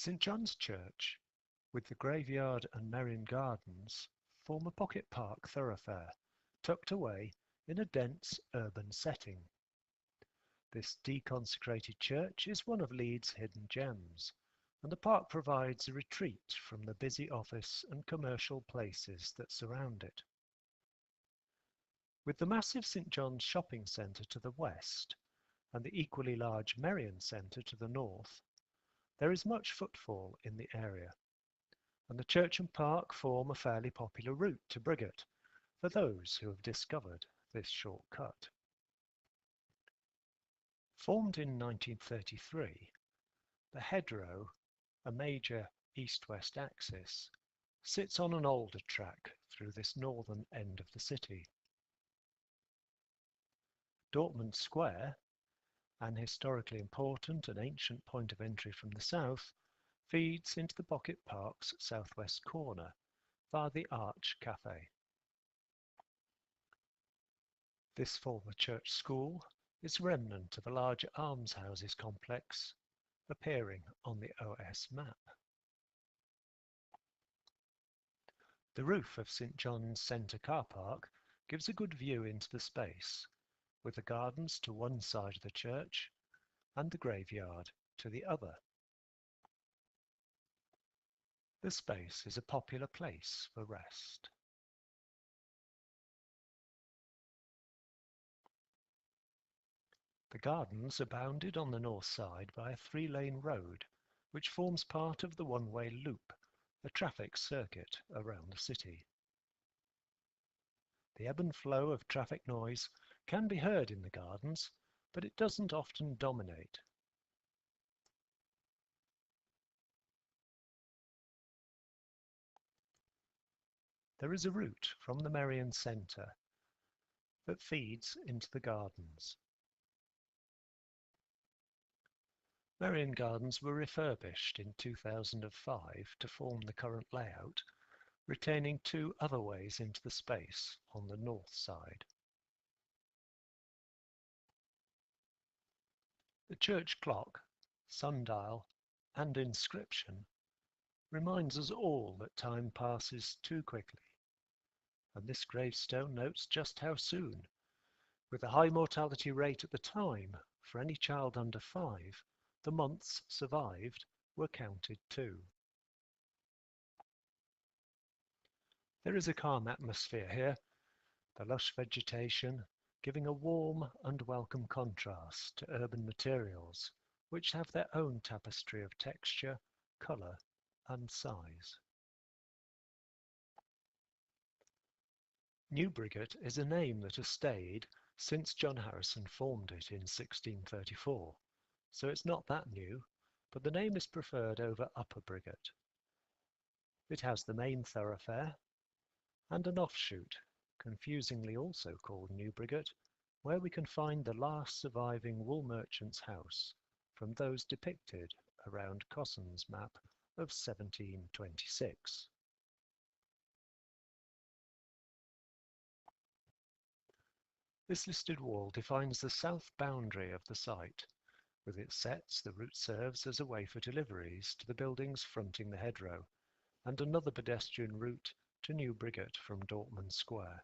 St John's Church, with the graveyard and Merrion Gardens, form a pocket park thoroughfare, tucked away in a dense urban setting. This deconsecrated church is one of Leeds' hidden gems, and the park provides a retreat from the busy office and commercial places that surround it. With the massive St John's shopping centre to the west and the equally large Merrion Centre to the north, there is much footfall in the area, and the church and park form a fairly popular route to Briggate for those who have discovered this shortcut. Formed in 1933, the hedgerow, a major east-west axis, sits on an older track through this northern end of the city. Dortmund Square, an historically important and ancient point of entry from the south, feeds into the pocket park's southwest corner via the Arch Cafe. This former church school is a remnant of a large almshouses complex appearing on the OS map. The roof of St John's Centre car park gives a good view into the space, with the gardens to one side of the church and the graveyard to the other. The space is a popular place for rest. The gardens are bounded on the north side by a three-lane road, which forms part of the one-way loop, a traffic circuit around the city. The ebb and flow of traffic noise can be heard in the gardens, but it doesn't often dominate. There is a route from the Merrion Centre that feeds into the gardens. Merrion Gardens were refurbished in 2005 to form the current layout, retaining two other ways into the space on the north side. The church clock, sundial, and inscription reminds us all that time passes too quickly, and this gravestone notes just how soon. With the high mortality rate at the time, for any child under 5, the months survived were counted too. There is a calm atmosphere here, the lush vegetation giving a warm and welcome contrast to urban materials, which have their own tapestry of texture, colour, and size. New Briggate is a name that has stayed since John Harrison formed it in 1634, so it's not that new, but the name is preferred over Upper Briggate. It has the main thoroughfare and an offshoot, confusingly also called New Briggate, where we can find the last surviving wool merchant's house from those depicted around Cosson's map of 1726. This listed wall defines the south boundary of the site. With its setts, the route serves as a way for deliveries to the buildings fronting the hedgerow, and another pedestrian route to New Briggate from Dortmund Square.